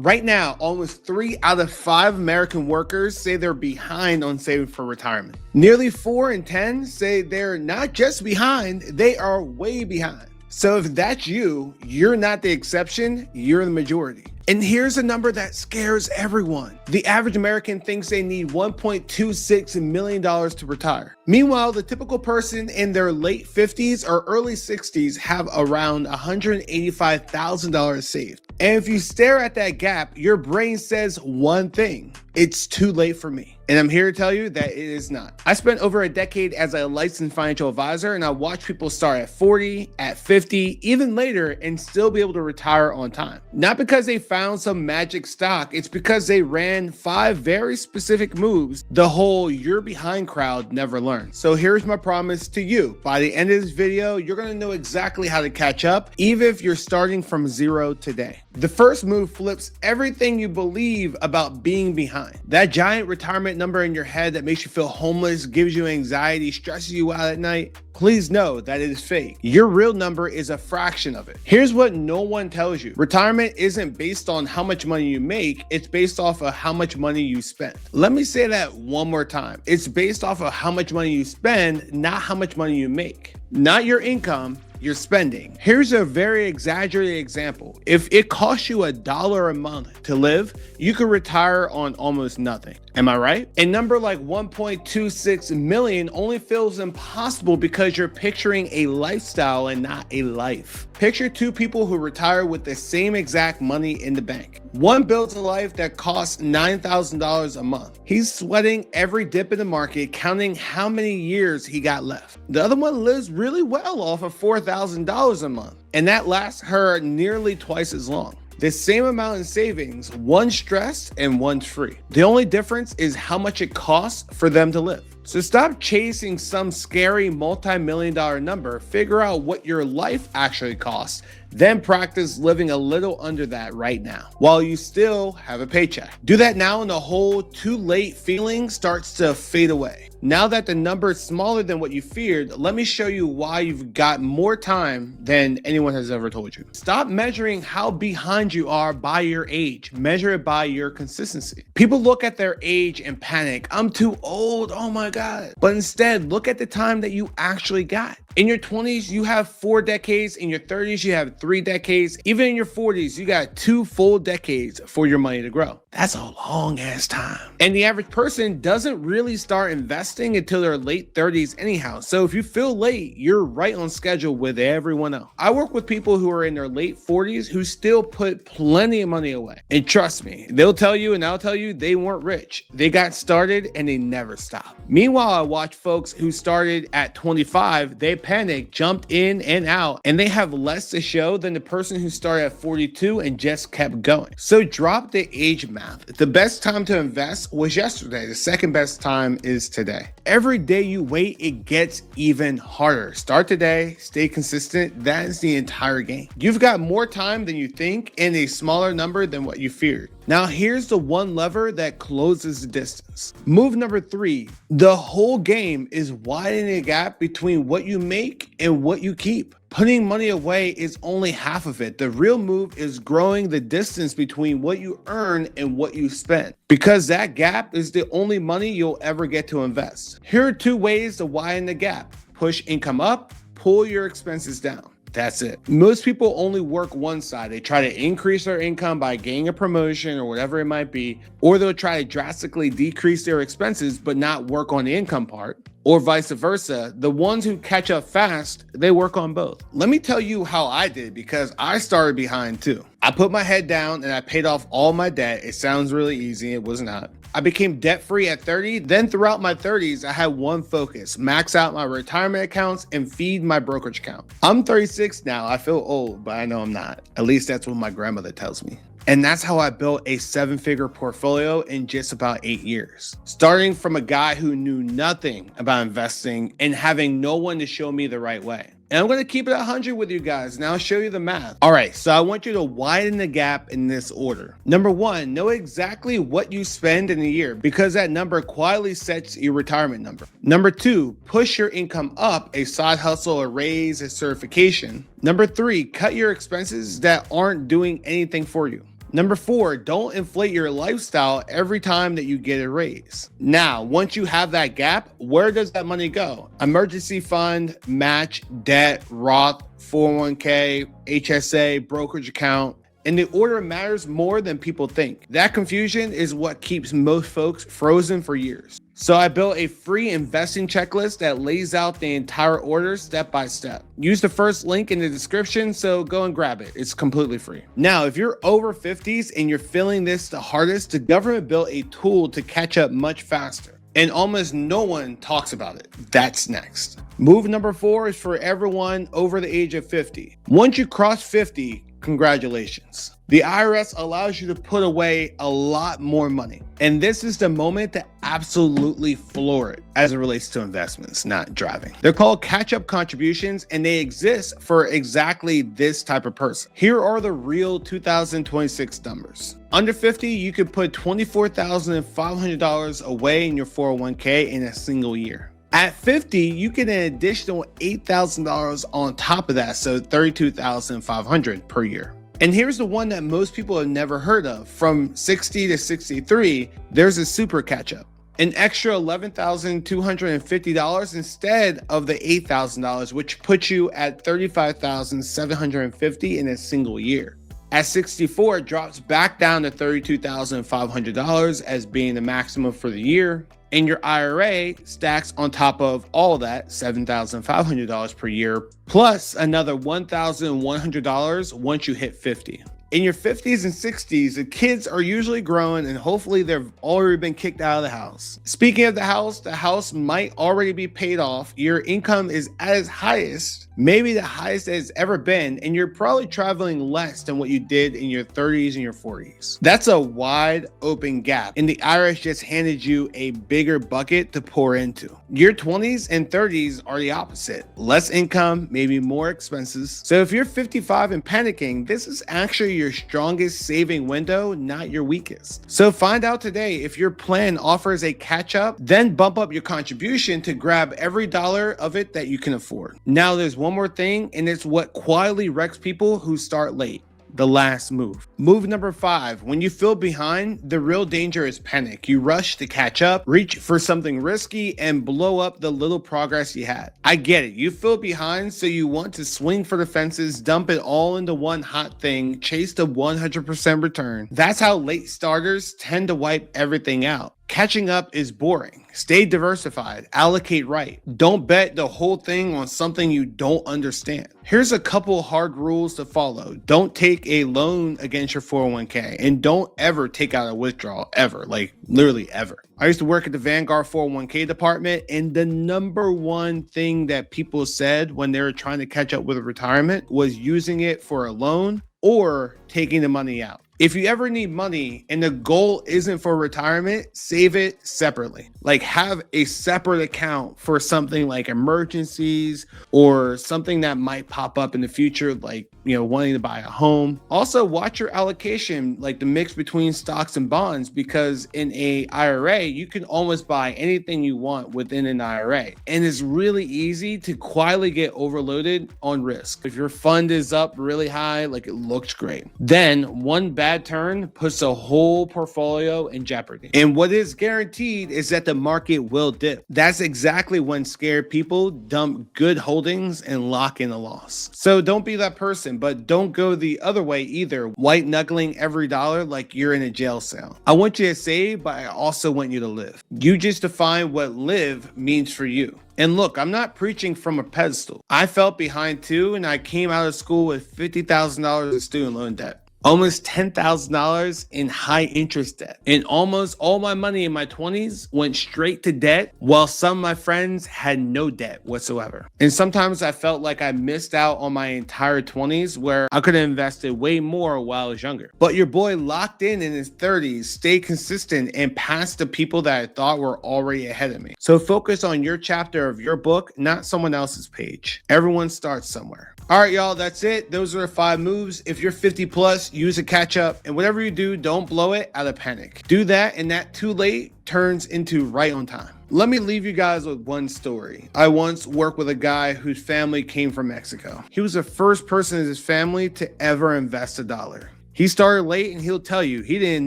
Right now, almost 3 out of 5 American workers say they're behind on saving for retirement. Nearly 4 in 10 say they're not just behind, they are way behind. So if that's you, you're not the exception, you're the majority. And here's a number that scares everyone. The average American thinks they need $1.26 million to retire. Meanwhile, the typical person in their late 50s or early 60s have around $185,000 saved. And if you stare at that gap, your brain says one thing: it's too late for me. And I'm here to tell you that it is not. I spent over a decade as a licensed financial advisor, and I watched people start at 40, at 50, even later, and still be able to retire on time. Not because they found some magic stock, it's because they ran 5 very specific moves the whole "you're behind" crowd never learned. So here's my promise to you. By the end of this video, you're gonna know exactly how to catch up, even if you're starting from zero today. The first move flips everything you believe about being behind. That giant retirement number in your head that makes you feel homeless, gives you anxiety, stresses you out at night, please know that it is fake. Your real number is a fraction of it. Here's what no one tells you. Retirement isn't based on how much money you make, it's based off of how much money you spend. Let me say that one more time. It's based off of how much money you spend, not how much money you make. Not your income, your spending. Here's a very exaggerated example. If it costs you $1 a month to live, you could retire on almost nothing. Am I right? A number like 1.26 million only feels impossible because you're picturing a lifestyle and not a life. Picture 2 people who retire with the same exact money in the bank. One builds a life that costs $9,000 a month. He's sweating every dip in the market, counting how many years he got left. The other one lives really well off of $4,000 a month, and that lasts her nearly twice as long. The same amount in savings, one's stressed and one's free. The only difference is how much it costs for them to live. So stop chasing some scary multi-million-dollar number, figure out what your life actually costs, then practice living a little under that right now, while you still have a paycheck. Do that now and the whole too late feeling starts to fade away. Now that the number is smaller than what you feared, let me show you why you've got more time than anyone has ever told you. Stop measuring how behind you are by your age. Measure it by your consistency. People look at their age and panic. I'm too old, oh my God. But instead, look at the time that you actually got. In your 20s, you have 4 decades. In your 30s, you have 3 decades. Even in your 40s, you got 2 full decades for your money to grow. That's a long ass time. And the average person doesn't really start investing until their late 30s anyhow. So if you feel late, you're right on schedule with everyone else. I work with people who are in their late 40s who still put plenty of money away. And trust me, they'll tell you and I'll tell you they weren't rich. They got started and they never stopped. Meanwhile, I watch folks who started at 25, they panicked, jumped in and out, and they have less to show than the person who started at 42 and just kept going. So drop the age math. The best time to invest was yesterday. The second best time is today. Every day you wait, it gets even harder. Start today, stay consistent. That is the entire game. You've got more time than you think and a smaller number than what you feared. Now here's the one lever that closes the distance. Move number 3. The whole game is widening the gap between what you make and what you keep. Putting money away is only half of it. The real move is growing the distance between what you earn and what you spend, because that gap is the only money you'll ever get to invest. Here are 2 ways to widen the gap. Push income up, pull your expenses down. That's it. Most people only work one side. They try to increase their income by getting a promotion or whatever it might be, or they'll try to drastically decrease their expenses but not work on the income part, or vice versa. The ones who catch up fast, they work on both. Let me tell you how I did, because I started behind too. I put my head down and I paid off all my debt. It sounds really easy. It was not. I became debt-free at 30. Then throughout my 30s, I had one focus: max out my retirement accounts and feed my brokerage account. I'm 36 now. I feel old, but I know I'm not. At least that's what my grandmother tells me. And that's how I built a 7-figure portfolio in just about 8 years. Starting from a guy who knew nothing about investing and having no one to show me the right way. And I'm going to keep it 100 with you guys. Now I'll show you the math. All right, so I want you to widen the gap in this order. Number 1, know exactly what you spend in a year, because that number quietly sets your retirement number. Number 2, push your income up, a side hustle, a raise, a certification. Number 3, cut your expenses that aren't doing anything for you. Number 4, don't inflate your lifestyle every time that you get a raise. Now, once you have that gap, where does that money go? Emergency fund, match, debt, Roth, 401k, HSA, brokerage account. And the order matters more than people think. That confusion is what keeps most folks frozen for years. So I built a free investing checklist that lays out the entire order step by step. Use the first link in the description, so go and grab it. It's completely free. Now, if you're over 50s and you're feeling this the hardest, the government built a tool to catch up much faster. And almost no one talks about it. That's next. Move number 4 is for everyone over the age of 50. Once you cross 50, congratulations. The IRS allows you to put away a lot more money. And this is the moment to absolutely floor it as it relates to investments, not driving. They're called catch-up contributions, and they exist for exactly this type of person. Here are the real 2026 numbers. Under 50, you could put $24,500 away in your 401k in a single year. At 50, you get an additional $8,000 on top of that, so $32,500 per year. And here's the one that most people have never heard of. From 60 to 63, there's a super catch-up. An extra $11,250 instead of the $8,000, which puts you at $35,750 in a single year. At 64, it drops back down to $32,500 as being the maximum for the year. And your IRA stacks on top of all of that, $7,500 per year, plus another $1,100 once you hit 50. In your 50s and 60s, the kids are usually grown and hopefully they've already been kicked out of the house. Speaking of the house might already be paid off. Your income is at its highest, maybe the highest it's ever been, and you're probably traveling less than what you did in your 30s and your 40s. That's a wide open gap, and the IRS just handed you a bigger bucket to pour into. Your 20s and 30s are the opposite. Less income, maybe more expenses. So if you're 55 and panicking, this is actually your strongest saving window, not your weakest. So find out today if your plan offers a catch up, then bump up your contribution to grab every dollar of it that you can afford. Now there's one more thing, and it's what quietly wrecks people who start late. The last move. Move number 5. When you feel behind, the real danger is panic. You rush to catch up, reach for something risky, and blow up the little progress you had. I get it. You feel behind, so you want to swing for the fences, dump it all into one hot thing, chase the 100% return. That's how late starters tend to wipe everything out. Catching up is boring. Stay diversified, allocate right. Don't bet the whole thing on something you don't understand. Here's a couple hard rules to follow. Don't take a loan against your 401k, and don't ever take out a withdrawal ever, like literally ever. I used to work at the Vanguard 401k department, and the number one thing that people said when they were trying to catch up with retirement was using it for a loan or taking the money out. If you ever need money and the goal isn't for retirement, save it separately. Like have a separate account for something like emergencies or something that might pop up in the future, like, wanting to buy a home. Also, watch your allocation, like the mix between stocks and bonds, because in a IRA, you can almost buy anything you want within an IRA. And it's really easy to quietly get overloaded on risk. If your fund is up really high, like it looks great, then one bad turn puts a whole portfolio in jeopardy. And what is guaranteed is that the market will dip. That's exactly when scared people dump good holdings and lock in a loss. So don't be that person, but don't go the other way either, white knuckling every dollar like you're in a jail cell. I want you to save, but I also want you to live. You just define what live means for you. And look, I'm not preaching from a pedestal. I felt behind too, and I came out of school with $50,000 in student loan debt. Almost $10,000 in high interest debt. And almost all my money in my 20s went straight to debt, while some of my friends had no debt whatsoever. And sometimes I felt like I missed out on my entire 20s where I could have invested way more while I was younger. But your boy locked in his 30s, stayed consistent, and passed the people that I thought were already ahead of me. So focus on your chapter of your book, not someone else's page. Everyone starts somewhere. All right, y'all, that's it. Those are the 5 moves. If you're 50 plus, use a catch up, and whatever you do, don't blow it out of panic. Do that, and that too late turns into right on time. Let me leave you guys with one story. I once worked with a guy whose family came from Mexico. He was the first person in his family to ever invest $1. He started late and he'll tell you he didn't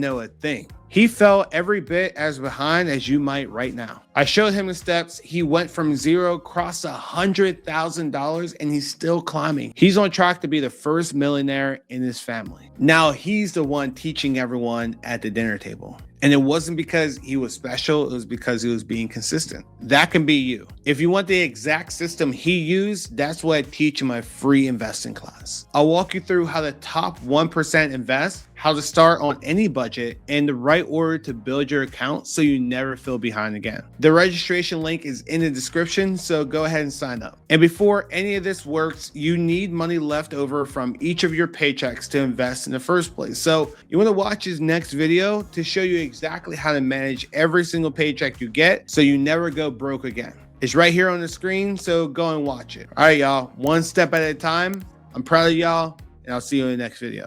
know a thing. He fell every bit as behind as you might right now. I showed him the steps. He went from zero, crossed $100,000, and he's still climbing. He's on track to be the first millionaire in his family. Now he's the one teaching everyone at the dinner table. And it wasn't because he was special, it was because he was being consistent. That can be you. If you want the exact system he used, that's what I teach in my free investing class. I'll walk you through how the top 1% invest, how to start on any budget, and the right order to build your account so you never feel behind again. The registration link is in the description, so go ahead and sign up. And before any of this works, you need money left over from each of your paychecks to invest in the first place. So you want to watch his next video to show you exactly how to manage every single paycheck you get so you never go broke again. It's right here on the screen, so go and watch it. All right, y'all, one step at a time. I'm proud of y'all, and I'll see you in the next video.